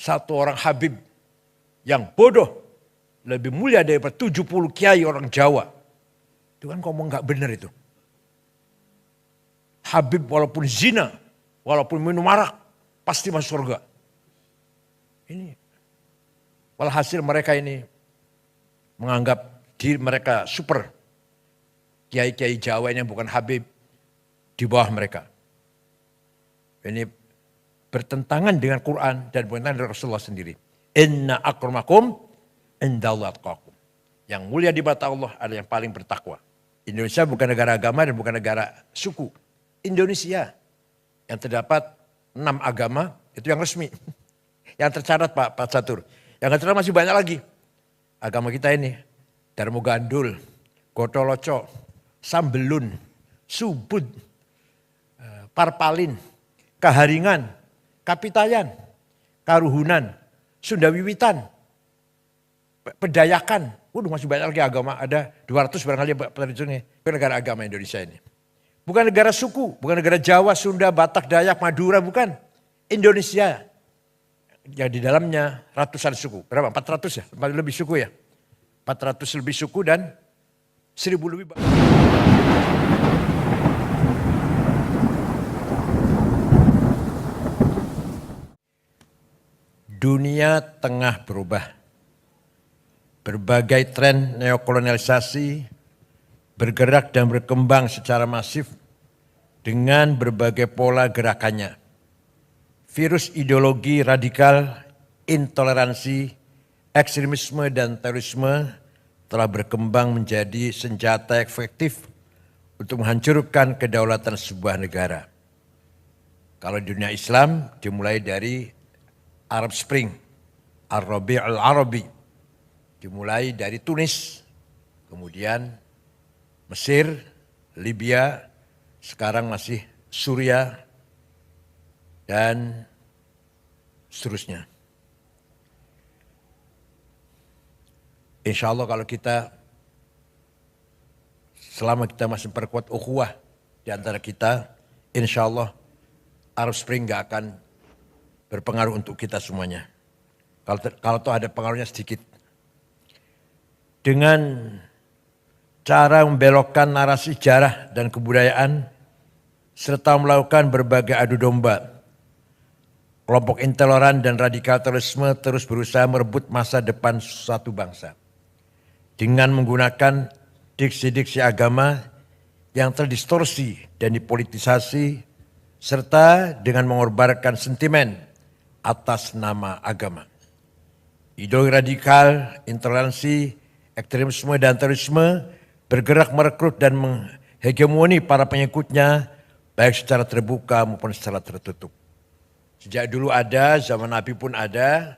satu orang Habib yang bodoh lebih mulia daripada 70 kiai orang Jawa. Itu kan ngomong gak benar itu. Habib walaupun zina, walaupun minum arak, pasti masuk surga. Ini walhasil mereka ini menganggap diri mereka super. Kiai-kiai Jawa ini yang bukan Habib di bawah mereka. Ini bertentangan dengan Quran dan bertentangan dengan Rasulullah sendiri. Inna akramakum indallahi atqakum. Yang mulia di mata Allah adalah yang paling bertakwa. Indonesia bukan negara agama dan bukan negara suku. Indonesia yang terdapat 6 agama itu yang resmi. Yang tercatat Pak Catur. Yang tercatat masih banyak lagi. Agama kita ini Darmo Gandul, Gotoloco, Sambelun, Subud, Parpalin, Kaharingan, Kapitayan, Karuhunan, Sunda Wiwitan, Pedayakan. Masih banyak lagi agama. Ada 200 barangkali tradisinya. Itu negara agama Indonesia ini. Bukan negara suku, bukan negara Jawa, Sunda, Batak, Dayak, Madura, bukan. Indonesia. Yang di dalamnya ratusan suku. Berapa? 400 ya? Lebih suku ya? 400 lebih suku dan 1000 lebih. Dunia tengah berubah. Berbagai tren neokolonialisasi bergerak dan berkembang secara masif dengan berbagai pola gerakannya. Virus ideologi radikal, intoleransi, ekstremisme dan terorisme telah berkembang menjadi senjata efektif untuk menghancurkan kedaulatan sebuah negara. Kalau di dunia Islam dimulai dari Arab Spring, Ar-Rabi' al-Arabi, dimulai dari Tunis, kemudian Mesir, Libya, sekarang masih Suriah, dan seterusnya. Insya Allah kalau kita, selama kita masih memperkuat ukhuwah di antara kita, insya Allah Arab Spring gak akan berpengaruh untuk kita semuanya. Kalau toh ada pengaruhnya sedikit. Dengan cara membelokkan narasi sejarah dan kebudayaan, serta melakukan berbagai adu domba, kelompok intoleran dan radikal terorisme terus berusaha merebut masa depan suatu bangsa. Dengan menggunakan diksi-diksi agama yang terdistorsi dan dipolitisasi, serta dengan mengorbankan sentimen atas nama agama. Ideologi radikal, intoleransi, ekstremisme dan terorisme bergerak merekrut dan menghegemoni para pengikutnya baik secara terbuka maupun secara tertutup. Sejak dulu ada, zaman Nabi pun ada,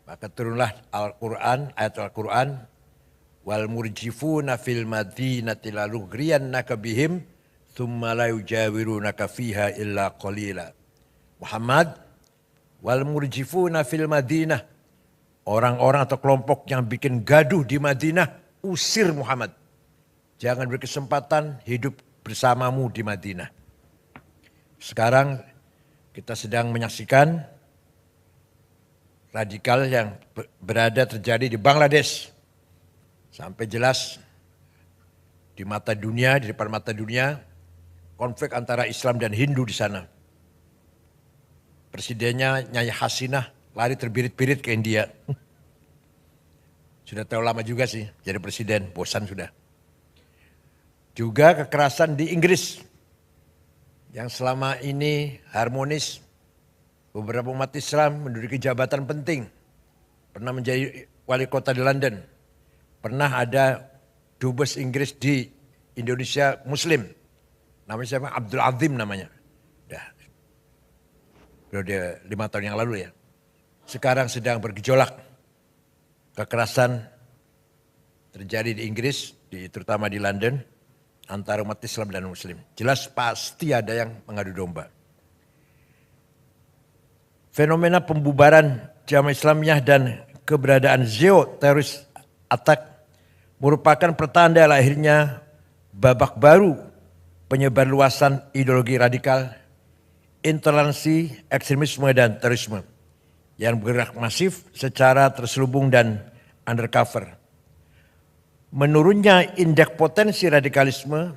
maka turunlah Al-Quran, ayat Al-Quran, wal murjifuna fil madinati lalugriyannaka bihim thumma la yujawirunaka fiha illa qalila. Muhammad, wal murjifuna fil madinah, orang-orang atau kelompok yang bikin gaduh di Madinah, usir Muhammad. Jangan berkesempatan hidup bersamamu di Madinah. Sekarang kita sedang menyaksikan radikal yang berada terjadi di Bangladesh. Sampai jelas di mata dunia, di depan mata dunia, konflik antara Islam dan Hindu di sana. Presidennya Nyai Hasinah lari terbirit-birit ke India. Sudah terlalu lama juga sih jadi presiden, bosan sudah. Juga kekerasan di Inggris yang selama ini harmonis. Beberapa umat Islam menduduki jabatan penting. Pernah menjadi wali kota di London. Pernah ada dubes Inggris di Indonesia Muslim. Namanya siapa? Abdul Azim namanya. Udah 5 tahun yang lalu ya. Sekarang sedang bergejolak. Kekerasan terjadi di Inggris, terutama di London, antara umat Islam dan Muslim. Jelas pasti ada yang mengadu domba. Fenomena pembubaran Jamaah Islamiyah dan keberadaan terrorist attack merupakan pertanda lahirnya babak baru penyebarluasan ideologi radikal, intoleransi, ekstremisme dan terorisme yang bergerak masif secara terselubung dan undercover. Menurunnya indeks potensi radikalisme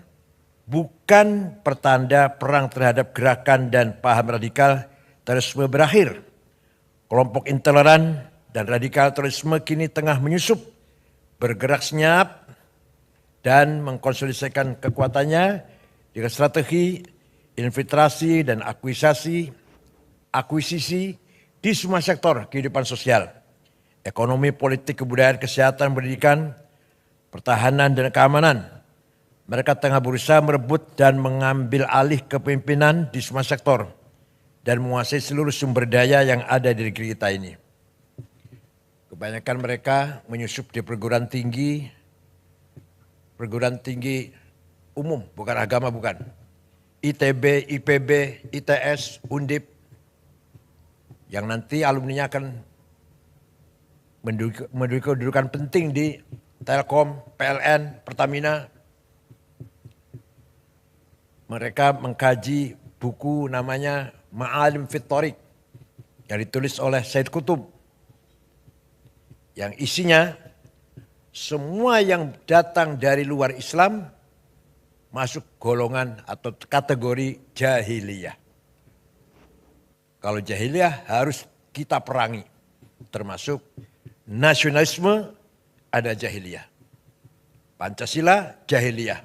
bukan pertanda perang terhadap gerakan dan paham radikal terorisme berakhir. Kelompok intoleran dan radikal terorisme kini tengah menyusup, bergerak senyap, dan mengkonsolidasikan kekuatannya dengan strategi infiltrasi dan akuisisi di semua sektor kehidupan sosial, ekonomi, politik, kebudayaan, kesehatan, pendidikan, pertahanan, dan keamanan. Mereka tengah berusaha merebut dan mengambil alih kepemimpinan di semua sektor dan menguasai seluruh sumber daya yang ada di negeri kita ini. Kebanyakan mereka menyusup di perguruan tinggi umum, bukan agama, bukan. ITB, IPB, ITS, Undip, yang nanti alumninya akan menduduki kedudukan penting di Telkom, PLN, Pertamina. Mereka mengkaji buku namanya Ma'alim fit Thoriq yang ditulis oleh Said Qutb, yang isinya semua yang datang dari luar Islam masuk golongan atau kategori jahiliyah. Kalau jahiliyah harus kita perangi, termasuk nasionalisme ada jahiliyah, Pancasila jahiliyah,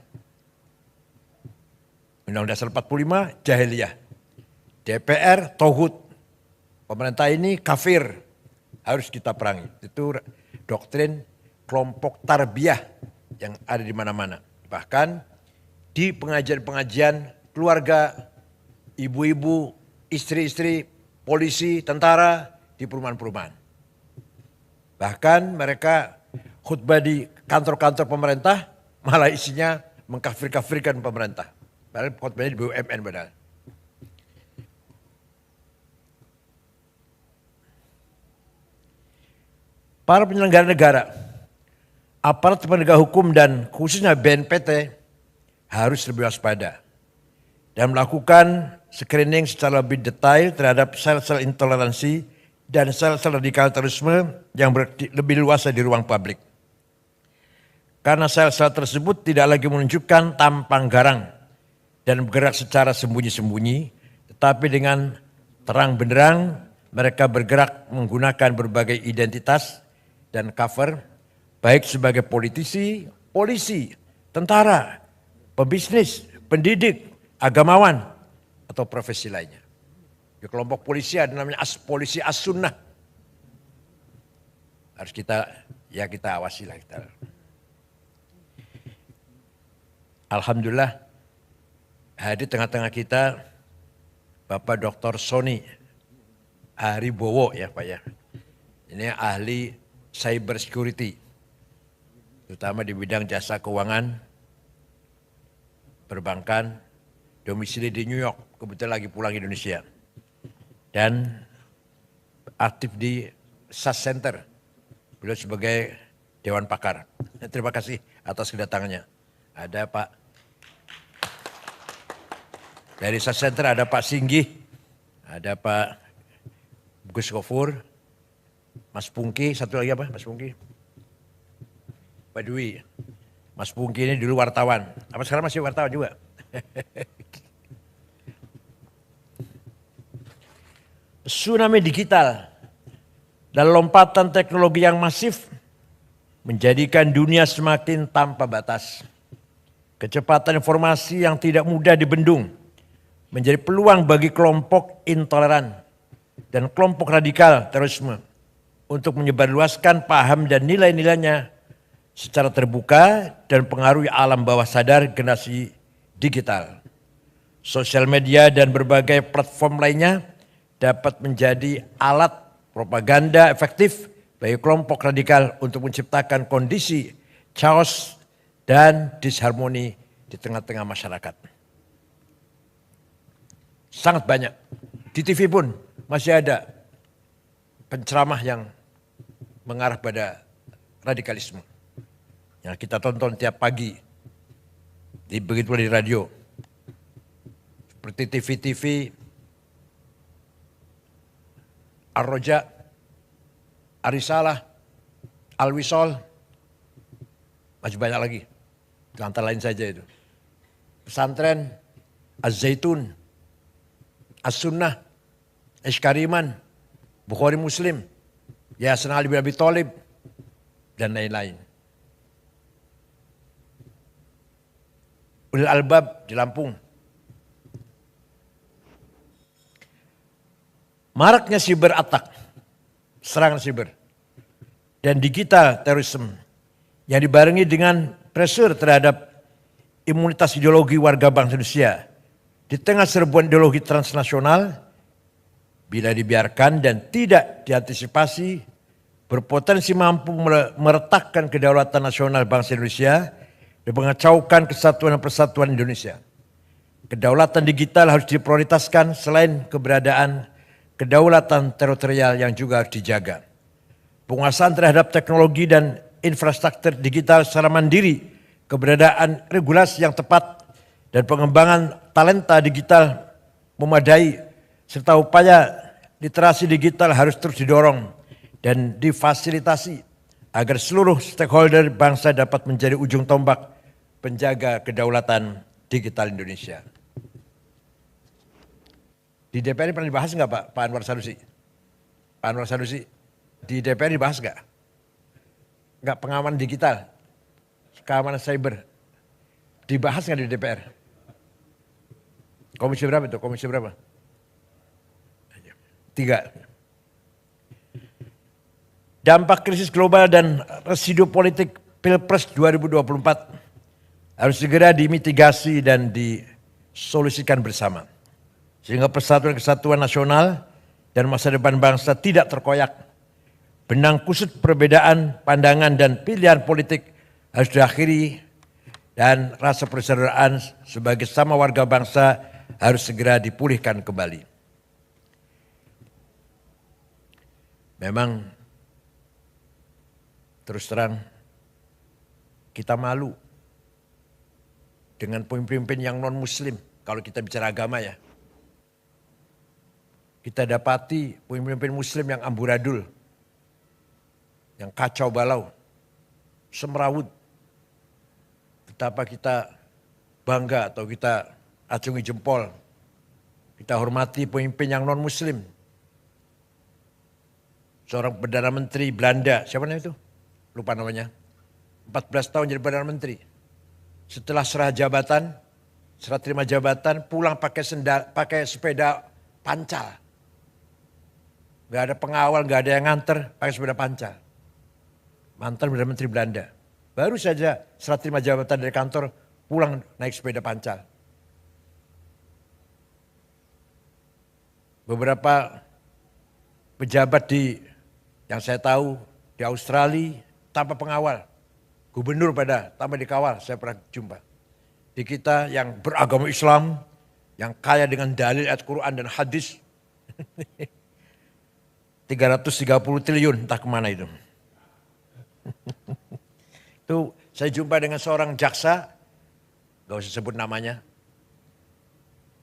Undang-Undang Dasar 45 jahiliyah, DPR tauhid, pemerintah ini kafir, harus kita perangi. Itu doktrin kelompok tarbiyah yang ada di mana-mana. Bahkan di pengajian-pengajian keluarga, ibu-ibu, istri-istri, polisi, tentara di perumahan-perumahan. Bahkan mereka khutbah di kantor-kantor pemerintah malah isinya mengkafir-kafirkan pemerintah. Padahal khutbahnya di BUMN padahal. Para penyelenggara negara, aparat penegak hukum dan khususnya BNPT harus lebih waspada dan melakukan screening secara lebih detail terhadap sel-sel intoleransi dan sel-sel radikal terorisme yang lebih luas di ruang publik. Karena sel-sel tersebut tidak lagi menunjukkan tampang garang dan bergerak secara sembunyi-sembunyi, tetapi dengan terang benderang mereka bergerak menggunakan berbagai identitas dan cover, baik sebagai politisi, polisi, tentara, pebisnis, pendidik, agamawan, atau profesi lainnya. Di kelompok polisi ada namanya polisi as-sunnah. Harus kita awasi lah kita. Alhamdulillah hadir tengah-tengah kita Bapak Dr. Sony Haribowo ya Pak ya. Ini ahli cyber security, terutama di bidang jasa keuangan, perbankan, domisili di New York, kebetulan lagi pulang Indonesia. Dan aktif di SAS Center, beliau sebagai Dewan Pakar. Terima kasih atas kedatangannya. Ada Pak, dari SAS Center ada Pak Singgih, ada Pak Gus Gofur, Mas Pungki, satu lagi apa Mas Pungki? Pak Dwi. Mas Pungki ini dulu wartawan, apa sekarang masih wartawan juga? Tsunami digital dan lompatan teknologi yang masif menjadikan dunia semakin tanpa batas. Kecepatan informasi yang tidak mudah dibendung menjadi peluang bagi kelompok intoleran dan kelompok radikal terorisme untuk menyebarluaskan paham dan nilai-nilainya secara terbuka dan pengaruhi alam bawah sadar generasi digital. Sosial media dan berbagai platform lainnya dapat menjadi alat propaganda efektif bagi kelompok radikal untuk menciptakan kondisi chaos dan disharmoni di tengah-tengah masyarakat. Sangat banyak. Di TV pun masih ada penceramah yang mengarah pada radikalisme. Yang kita tonton tiap pagi. Begitu pula di radio. Seperti TV-TV Ar-Roja Arisalah, Al-Wisol, masih banyak lagi. Antara lain saja itu. Pesantren, Az-Zaitun, As-Sunnah, Iskariman, Bukhari Muslim, Yayasan Ali bin Abi Thalib, dan lain-lain. Ulil Albab di Lampung. Maraknya siber attack, serangan siber, dan digital terorisme yang dibarengi dengan pressure terhadap imunitas ideologi warga bangsa Indonesia di tengah serbuan ideologi transnasional, bila dibiarkan dan tidak diantisipasi, berpotensi mampu meretakkan kedaulatan nasional bangsa Indonesia dan mengacaukan kesatuan dan persatuan Indonesia. Kedaulatan digital harus diprioritaskan selain keberadaan kedaulatan teritorial yang juga harus dijaga. Penguasaan terhadap teknologi dan infrastruktur digital secara mandiri, keberadaan regulasi yang tepat, dan pengembangan talenta digital memadai, serta upaya literasi digital harus terus didorong dan difasilitasi agar seluruh stakeholder bangsa dapat menjadi ujung tombak penjaga kedaulatan digital Indonesia. Di DPR pernah dibahas nggak Pak Anwar Sanusi? Pak Anwar Sanusi, di DPR dibahas nggak? Nggak, pengamanan digital, keamanan cyber, dibahas nggak di DPR? Komisi berapa itu? Komisi berapa? 3. Dampak krisis global dan residu politik Pilpres 2024 harus segera dimitigasi dan disolusikan bersama, sehingga persatuan kesatuan nasional dan masa depan bangsa tidak terkoyak. Benang kusut perbedaan pandangan dan pilihan politik harus diakhiri, dan rasa persaudaraan sebagai sama warga bangsa harus segera dipulihkan kembali. Memang terus terang kita malu dengan pemimpin yang non-muslim kalau kita bicara agama ya. Kita dapati pemimpin muslim yang amburadul, yang kacau balau, semrawut. Betapa kita bangga atau kita acungi jempol, kita hormati pemimpin yang non-muslim. Seorang Perdana Menteri Belanda, siapa namanya itu? Lupa namanya. 14 tahun jadi Perdana Menteri. Setelah serah jabatan, serah terima jabatan, pulang pakai sepeda pancal. Gak ada pengawal, gak ada yang nganter, pakai sepeda pancal. Mantan Perdana Menteri Belanda. Baru saja serah terima jabatan dari kantor, pulang naik sepeda pancal. Beberapa pejabat yang saya tahu di Australia tanpa pengawal. Gubernur tanpa dikawal, saya pernah jumpa. Di kita yang beragama Islam, yang kaya dengan dalil ayat Quran dan hadis. 330 triliun entah kemana itu. Itu saya jumpa dengan seorang jaksa, gak usah sebut namanya.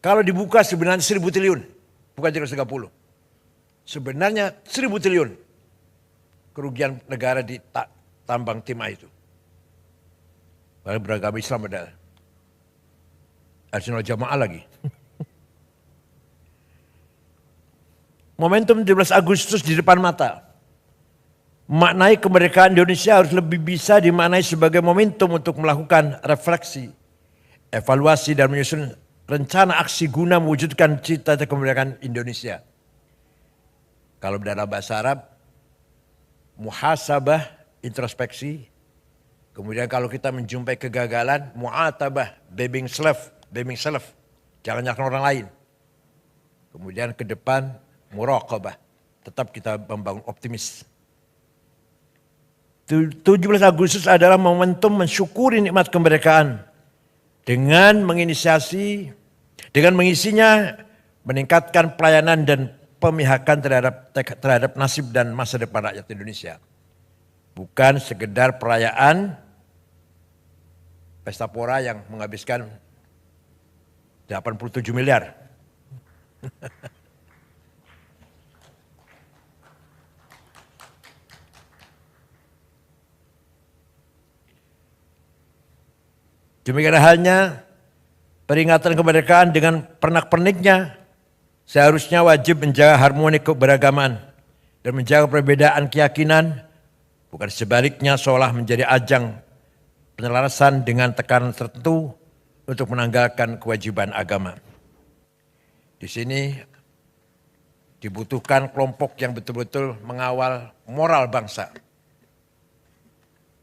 Kalau dibuka sebenarnya 1000 triliun, bukan 330. Sebenarnya 1000 triliun kerugian negara di tambang timah itu. Padahal beragama Islam adalah Ahlussunnah Jamaah lagi. Momentum 17 Agustus di depan mata. Maknai kemerdekaan Indonesia harus lebih bisa dimaknai sebagai momentum untuk melakukan refleksi, evaluasi dan menyusun rencana aksi guna mewujudkan cita-cita kemerdekaan Indonesia. Kalau dalam bahasa Arab, muhasabah, introspeksi. Kemudian kalau kita menjumpai kegagalan, mu'atabah, blaming self, jangan nyalakan orang lain. Kemudian ke depan, muraqabah, tetap kita membangun optimis. 17 Agustus adalah momentum mensyukuri nikmat kemerdekaan dengan mengisinya, meningkatkan pelayanan dan pemihakan terhadap nasib dan masa depan rakyat Indonesia. Bukan sekedar perayaan pesta pora yang menghabiskan 87 miliar. Demikian halnya peringatan kemerdekaan dengan pernak-perniknya seharusnya wajib menjaga harmoni keberagaman dan menjaga perbedaan keyakinan, bukan sebaliknya seolah menjadi ajang penyelarasan dengan tekanan tertentu untuk menanggalkan kewajiban agama. Di sini dibutuhkan kelompok yang betul-betul mengawal moral bangsa,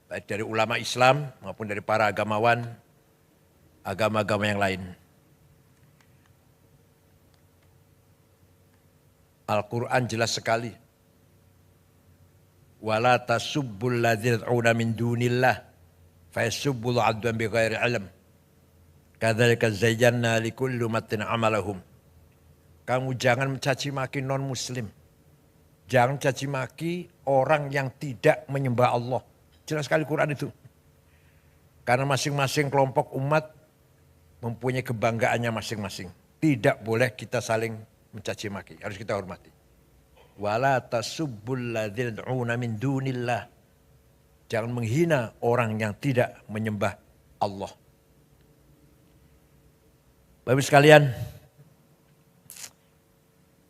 baik dari ulama Islam maupun dari para agamawan, agama-agama yang lain. Al-Quran jelas sekali. Wala tasubbul ladzina yad'una min dunillah fayasubbul adwan bighairi ilm. Kadzalika zayyana likulli ummatin amalahum. Kamu jangan mencaci maki non-muslim. Jangan mencaci maki orang yang tidak menyembah Allah. Jelas sekali Quran itu. Karena masing-masing kelompok umat mempunyai kebanggaannya masing-masing. Tidak boleh kita saling mencaci maki, harus kita hormati. Wala tasubbul ladzina yad'una min dunillah. Jangan menghina orang yang tidak menyembah Allah. Bapak sekalian,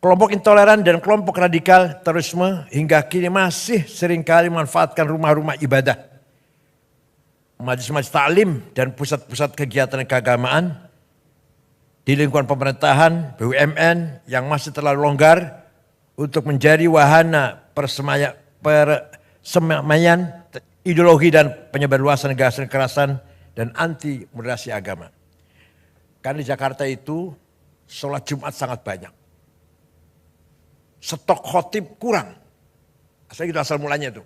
kelompok intoleran dan kelompok radikal terorisme hingga kini masih seringkali memanfaatkan rumah-rumah ibadah, majelis-majelis taklim dan pusat-pusat kegiatan keagamaan di lingkungan pemerintahan, BUMN yang masih terlalu longgar untuk menjadi wahana persemaian ideologi dan penyebarluasan gagasan kekerasan dan anti moderasi agama. Karena di Jakarta itu sholat Jumat sangat banyak. Stok khotib kurang. Saya gitu asal mulanya tuh.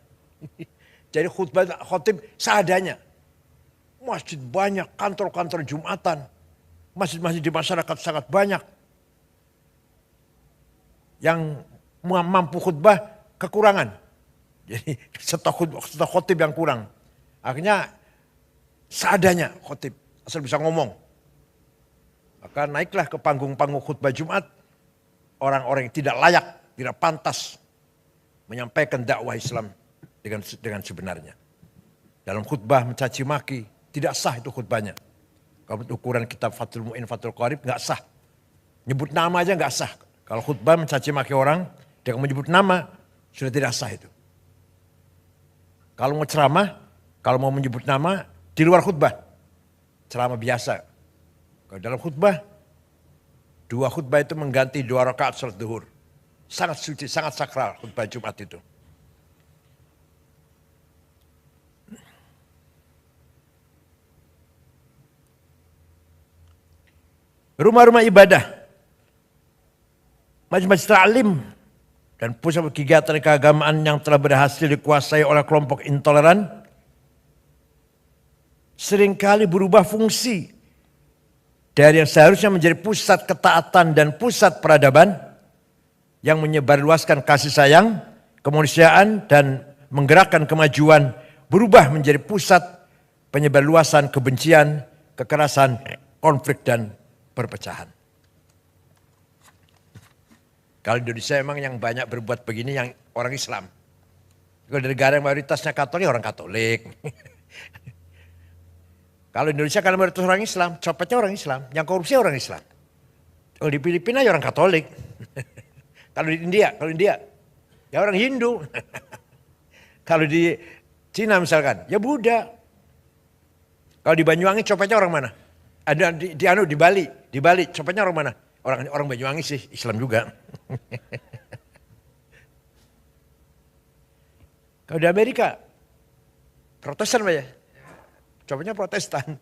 Jadi khutbah khotib seadanya. Masjid banyak, kantor-kantor Jumatan. Masjid-masjid di masyarakat sangat banyak. Yang mampu khutbah kekurangan. Jadi stok khotib yang kurang. Akhirnya seadanya khotib. Asal bisa ngomong. Maka naiklah ke panggung-panggung khutbah Jumat. Orang-orang yang tidak layak, tidak pantas menyampaikan dakwah Islam dengan sebenarnya. Dalam khutbah mencaci maki, tidak sah itu khutbahnya. Kalau ukuran kitab Fathul Mu'in, Fathul Qarib nggak sah. Nyebut nama aja nggak sah. Kalau khutbah mencaci maki orang, dengan menyebut nama, sudah tidak sah itu. Kalau mau ceramah, kalau mau menyebut nama, di luar khutbah. Ceramah biasa. Kalau dalam khutbah, 2 khutbah itu mengganti 2 rakaat salat zuhur. Sangat suci, sangat sakral khutbah Jumat itu. Rumah-rumah ibadah, majelis taklim dan pusat kegiatan keagamaan yang telah berhasil dikuasai oleh kelompok intoleran seringkali berubah fungsi dari yang seharusnya menjadi pusat ketaatan dan pusat peradaban yang menyebarluaskan kasih sayang, kemanusiaan dan menggerakkan kemajuan berubah menjadi pusat penyebarluasan kebencian, kekerasan, konflik dan perpecahan. Kalau di Indonesia memang yang banyak berbuat begini yang orang Islam. Kalau di negara yang mayoritasnya Katolik, orang Katolik. Kalau di Indonesia kalau mayoritas orang Islam, copetnya orang Islam, yang korupsi orang Islam. Kalau di Filipina ya orang Katolik. Kalau di India ya orang Hindu. Kalau di Cina misalkan, ya Buddha. Kalau di Banyuwangi copetnya orang mana? Ada di Bali copetnya orang mana? Orang Banyuwangi sih, Islam juga. Kalau di Amerika, Protestan Pak ya? Copetnya Protestan.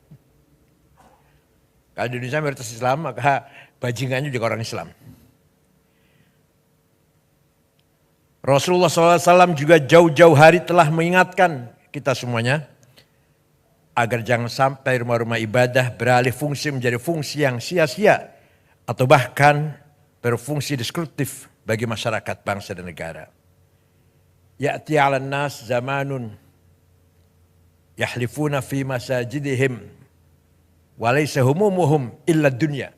Kalau di Indonesia mayoritas Islam, maka bajingannya juga orang Islam. Rasulullah SAW juga jauh-jauh hari telah mengingatkan kita semuanya agar jangan sampai rumah-rumah ibadah beralih fungsi menjadi fungsi yang sia-sia atau bahkan berfungsi destruktif bagi masyarakat, bangsa dan negara. Ya'ti 'alan nas zamanun yahlifuna fi masajidihim wa laysa humumuhum illa dunya.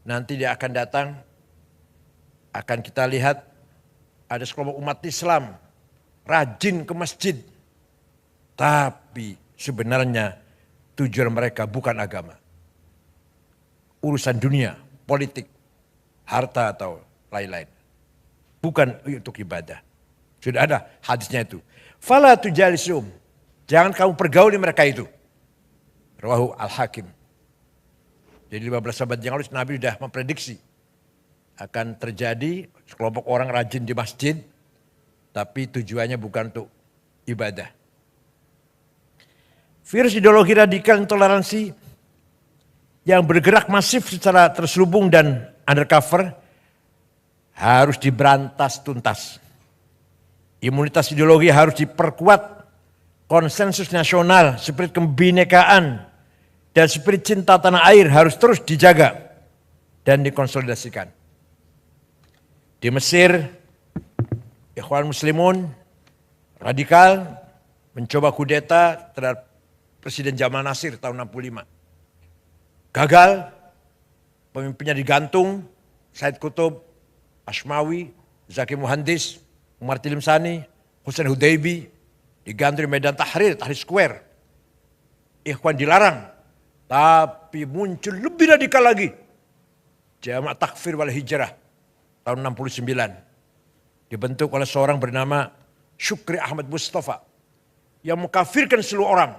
Nanti dia akan datang, akan kita lihat ada sekelompok umat Islam rajin ke masjid, tapi sebenarnya tujuan mereka bukan agama. Urusan dunia, politik, harta atau lain-lain. Bukan untuk ibadah. Sudah ada hadisnya itu. Fala tujalisum. Jangan kamu pergauli mereka itu. Rawahu Al-Hakim. Jadi 15 abad yang lalu Nabi sudah memprediksi akan terjadi sekelompok orang rajin di masjid, tapi tujuannya bukan untuk ibadah. Virus ideologi radikal intoleransi yang bergerak masif secara terselubung dan undercover harus diberantas tuntas. Imunitas ideologi harus diperkuat, konsensus nasional, spirit kebinekaan, dan spirit cinta tanah air harus terus dijaga dan dikonsolidasikan. Di Mesir, Ikhwan Muslimun radikal mencoba kudeta terhadap Presiden Jamal Nasir tahun 65. Gagal, pemimpinnya digantung, Said Qutb, Ashmawi, Zaki Muhandis, Umar Tilimsani, Hussein Hudaybi, digantung di Medan Tahrir, Tahrir Square. Ikhwan dilarang, tapi muncul lebih radikal lagi. Jamaah Takfir wal Hijrah tahun 69. Dibentuk oleh seorang bernama Syukri Ahmad Mustafa yang mengkafirkan seluruh orang.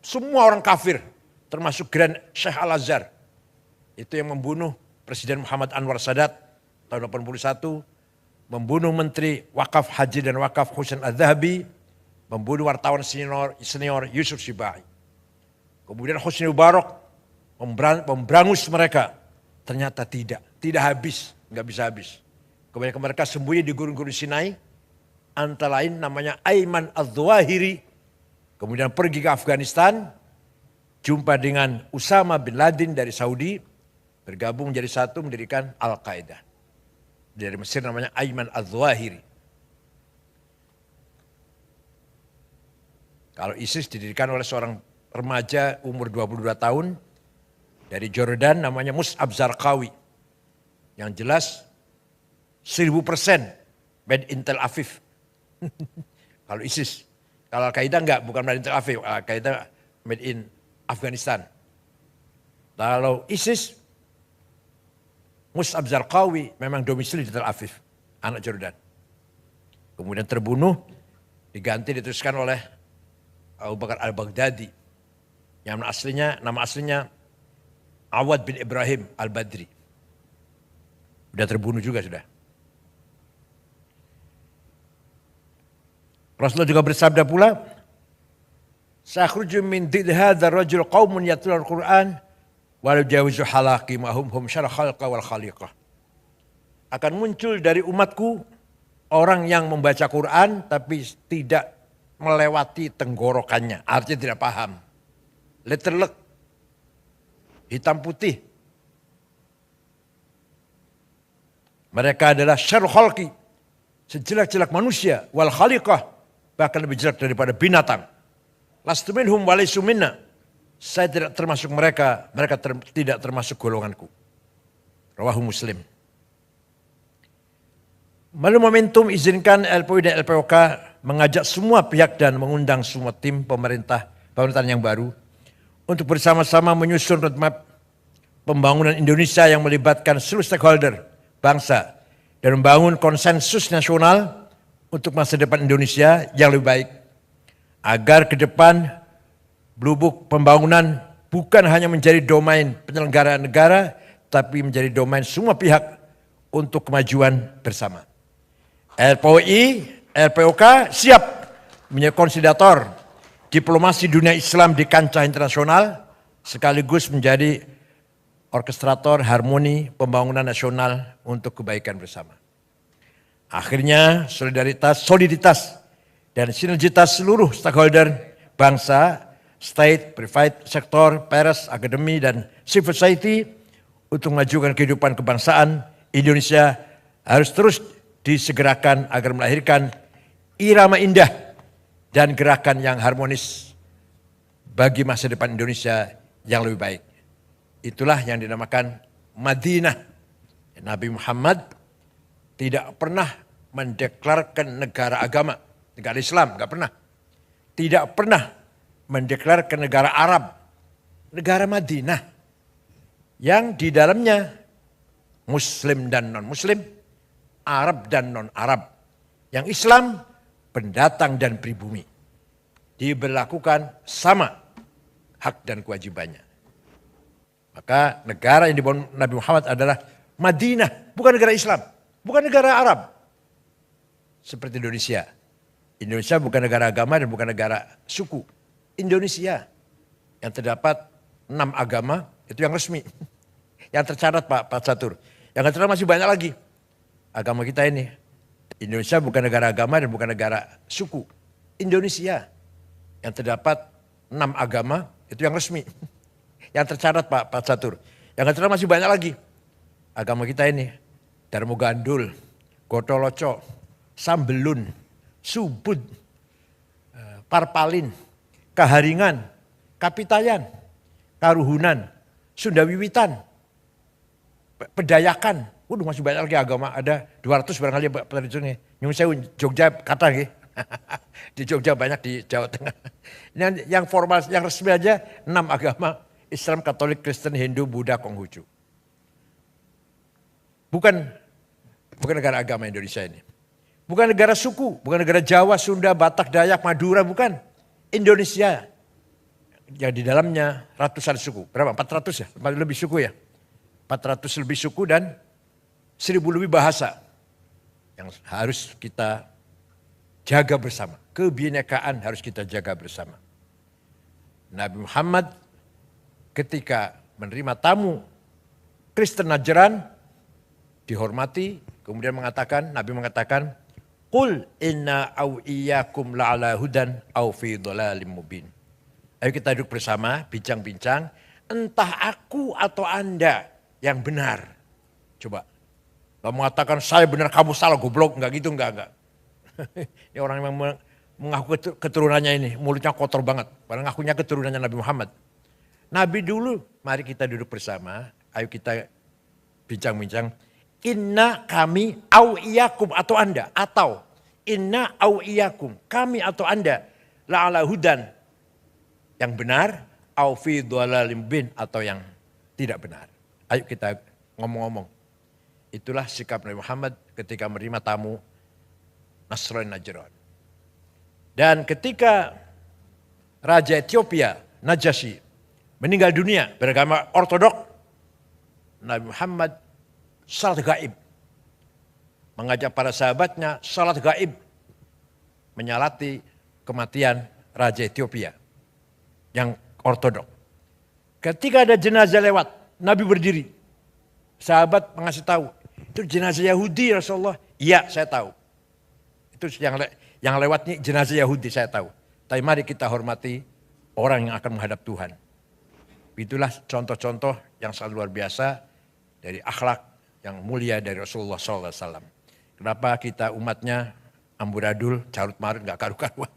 Semua orang kafir, termasuk Grand Sheikh Al-Azhar. Itu yang membunuh Presiden Muhammad Anwar Sadat tahun 81, membunuh Menteri Wakaf Haji dan Wakaf Husain Al-Zahabi, membunuh wartawan senior Yusuf Sibai. Kemudian Husni Mubarak memberangus mereka. Ternyata tidak habis, nggak bisa habis. Kemudian mereka sembunyi di gurun-gurun Sinai, antara lain namanya Ayman Al-Zawahiri. Kemudian pergi ke Afghanistan, jumpa dengan Usama bin Laden dari Saudi, bergabung jadi satu mendirikan Al-Qaeda. Dari Mesir namanya Ayman Al-Zawahiri. Kalau ISIS didirikan oleh seorang remaja umur 22 tahun dari Jordan namanya Mus'ab Zarqawi. Yang jelas 1000% made in Tel Aviv. Kalau ISIS. Kalau Al-Qaeda enggak, bukan made in Tel Aviv. Al-Qaeda made in Afghanistan. Kalau ISIS, Mus'ab Zarqawi memang domisili di Tel Aviv, anak Jordan. Kemudian terbunuh, diganti diteruskan oleh Abu Bakar Al-Baghdadi. Yang nama aslinya Awad bin Ibrahim Al-Badri. Sudah terbunuh juga sudah. Rasulullah juga bersabda pula, "Sakhruju min did hadzal rajul qaumun yatlul Al-Qur'an wa la yajawizu halaqi ma hum syarh khalqa wal khaliqah." Akan muncul dari umatku orang yang membaca Quran tapi tidak melewati tenggorokannya, artinya tidak paham. Letterlek, hitam putih. Mereka adalah syarh khalqi, sejelek-jelek manusia, wal khaliqah, bahkan lebih jelek daripada binatang. Lastu minhum wa laysu minna. Saya tidak termasuk mereka, mereka tidak termasuk golonganku. Rawahu Muslim. Melalui momentum izinkan LPI dan LPOK mengajak semua pihak dan mengundang semua tim pemerintahan yang baru untuk bersama-sama menyusun roadmap pembangunan Indonesia yang melibatkan seluruh stakeholder bangsa dan membangun konsensus nasional untuk masa depan Indonesia yang lebih baik. Agar ke depan Blue-Book pembangunan bukan hanya menjadi domain penyelenggaraan negara, tapi menjadi domain semua pihak untuk kemajuan bersama. LPOI, LPOK siap menjadi konsolidator diplomasi dunia Islam di kancah internasional, sekaligus menjadi orkestrator harmoni pembangunan nasional untuk kebaikan bersama. Akhirnya soliditas dan sinergitas seluruh stakeholder bangsa, state, private sector, pers, akademi, dan civil society untuk memajukan kehidupan kebangsaan Indonesia harus terus disegerakan agar melahirkan irama indah dan gerakan yang harmonis bagi masa depan Indonesia yang lebih baik. Itulah yang dinamakan Madinah. Nabi Muhammad tidak pernah mendeklarkan negara agama, negara Islam, enggak pernah. Tidak pernah mendeklarkan negara Arab, negara Madinah yang di dalamnya Muslim dan non-Muslim, Arab dan non-Arab, yang Islam pendatang dan pribumi, diberlakukan sama hak dan kewajibannya. Maka negara yang dibangun Nabi Muhammad adalah Madinah, bukan negara Islam, bukan negara Arab. Seperti Indonesia. Indonesia bukan negara agama dan bukan negara suku. Indonesia yang terdapat 6 agama itu yang resmi. Yang tercatat Pak Catur. Yang tercatat masih banyak lagi. Agama kita ini. Indonesia bukan negara agama dan bukan negara suku. Indonesia yang terdapat 6 agama itu yang resmi. Yang tercatat Pak Catur. Yang tercatat masih banyak lagi. Agama kita ini. Darmo Gandul, Gotoloco, Sambelun, Subud, Parpalin, Kaharingan, Kapitayan, Karuhunan, Sunda Wiwitan, Pedayakan. Waduh masih banyak lagi agama, ada 200 barangkali Pak Tradisionnya. Nyung Sewu, Jogja kata gitu. Di Jogja banyak, di Jawa Tengah. Yang formal, yang resmi aja 6 agama. Islam, Katolik, Kristen, Hindu, Buddha, Konghucu. Bukan negara agama Indonesia ini. Bukan negara suku, bukan negara Jawa, Sunda, Batak, Dayak, Madura, bukan. Indonesia. Yang di dalamnya ratusan suku. Berapa? 400 ya? Lebih suku ya? 400 lebih suku dan 1000 lebih bahasa. Yang harus kita jaga bersama. Kebinekaan harus kita jaga bersama. Nabi Muhammad ketika menerima tamu Kristen Najran dihormati, kemudian Nabi mengatakan, "Qul inna au iyyakum la'ala hudan au fi dhalalim mubin." Ayo kita duduk bersama, bincang-bincang, entah aku atau Anda yang benar. Coba. Gak mengatakan saya benar kamu salah goblok, enggak gitu, enggak. Ini orang yang mengaku keturunannya ini, mulutnya kotor banget. Padahal ngakunya keturunannya Nabi Muhammad. Nabi dulu, mari kita duduk bersama, ayo kita bincang-bincang. Inna kami au iyakum atau Anda, atau inna au iyakum, kami atau Anda, la'ala hudan, yang benar, au fi dhalalim bin, atau yang tidak benar. Ayo kita ngomong-ngomong. Itulah sikap Nabi Muhammad ketika menerima tamu Nasrani Najran. Dan ketika Raja Ethiopia, Najasyi, meninggal dunia beragama ortodok, Nabi Muhammad salat gaib. Mengajak para sahabatnya salat gaib. Menyalati kematian Raja Ethiopia yang ortodok. Ketika ada jenazah lewat, Nabi berdiri. Sahabat mengasih tahu, itu jenazah Yahudi Rasulullah. Iya saya tahu. Itu yang lewatnya jenazah Yahudi saya tahu. Tapi mari kita hormati orang yang akan menghadap Tuhan. Itulah contoh-contoh yang sangat luar biasa dari akhlak yang mulia dari Rasulullah SAW. Kenapa kita umatnya amburadul, carut marut, gak karu-karuan.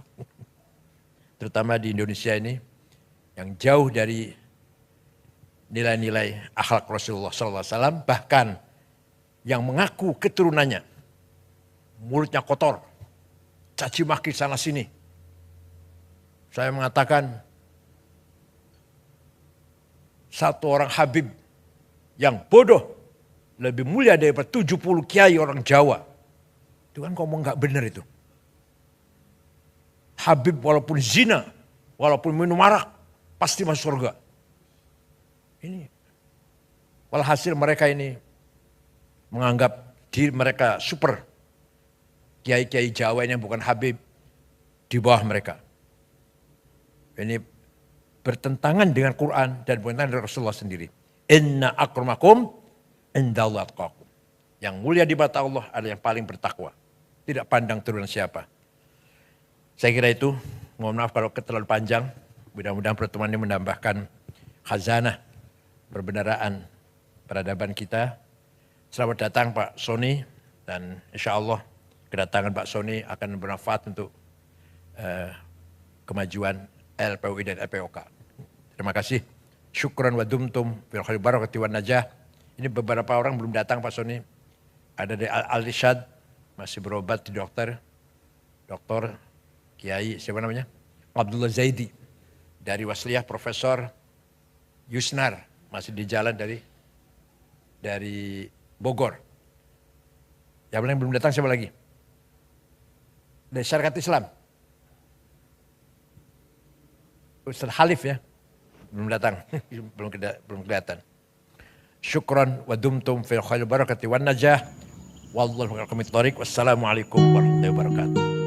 Terutama di Indonesia ini yang jauh dari nilai-nilai akhlak Rasulullah SAW. Bahkan yang mengaku keturunannya mulutnya kotor, caci maki sana sini. Saya mengatakan satu orang Habib yang bodoh lebih mulia daripada 70 kiai orang Jawa. Itu kan ngomong gak benar itu. Habib walaupun zina, walaupun minum arak, pasti masuk surga. Ini walhasil mereka ini menganggap diri mereka super. Kiai-kiai Jawa ini yang bukan Habib di bawah mereka. Ini bertentangan dengan Quran dan bertentangan dengan Rasulullah sendiri. Inna akramakum indallahi atqakum. Yang mulia di mata Allah adalah yang paling bertakwa. Tidak pandang turunan siapa. Saya kira itu, mohon maaf kalau terlalu panjang. Mudah-mudahan pertemuan ini menambahkan khazanah perbendaraan peradaban kita. Selamat datang Pak Sony, dan insya Allah kedatangan Pak Sony akan bermanfaat untuk kemajuan LPUI dan LPOK. Terima kasih. Syukran wa dumtum fil khairi barakati wan najah. Ini beberapa orang belum datang Pak Sony. Ada dari Al-Irsyad, masih berobat di dokter Kiai siapa namanya? Abdullah Zaidi. Dari Wasliyah Profesor Yusnar, masih di jalan dari Bogor. Yang belum datang siapa lagi? Dari Syarikat Islam. Ustaz Halif ya, belum datang, belum kelihatan. Syukran wa dumtum fil khair barakati wan najah. Wallahu a'lam. Wassalamualaikum warahmatullahi wabarakatuh.